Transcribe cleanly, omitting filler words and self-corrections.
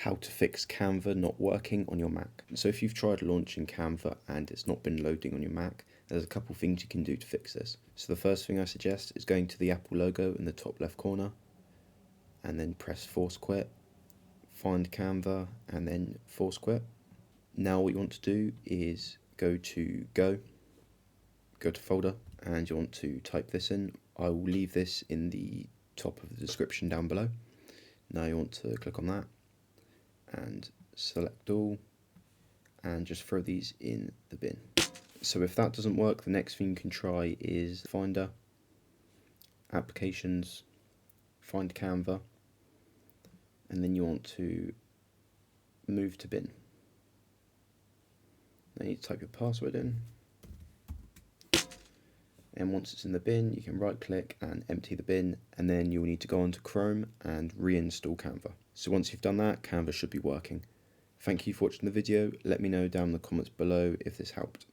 how to fix Canva not working on your Mac. So if you've tried launching Canva and it's not been loading on your Mac, there's a couple things you can do to fix this. So the first thing I suggest is going to the Apple logo in the top left corner and then press force quit, find Canva and then force quit. Now what you want to do is go to go to folder, and you want to type this in. I will leave this in the top of the description down below. Now you want to click on that and select all and just throw these in the bin. So if that doesn't work, the next thing you can try is Finder, Applications, find Canva, and then you want to move to bin. Now you need to type your password in, and once it's in the bin you can right click and empty the bin, and then you'll need to go onto Chrome and reinstall Canva. So once you've done that, Canva should be working. Thank you for watching the video. Let me know down in the comments below if this helped.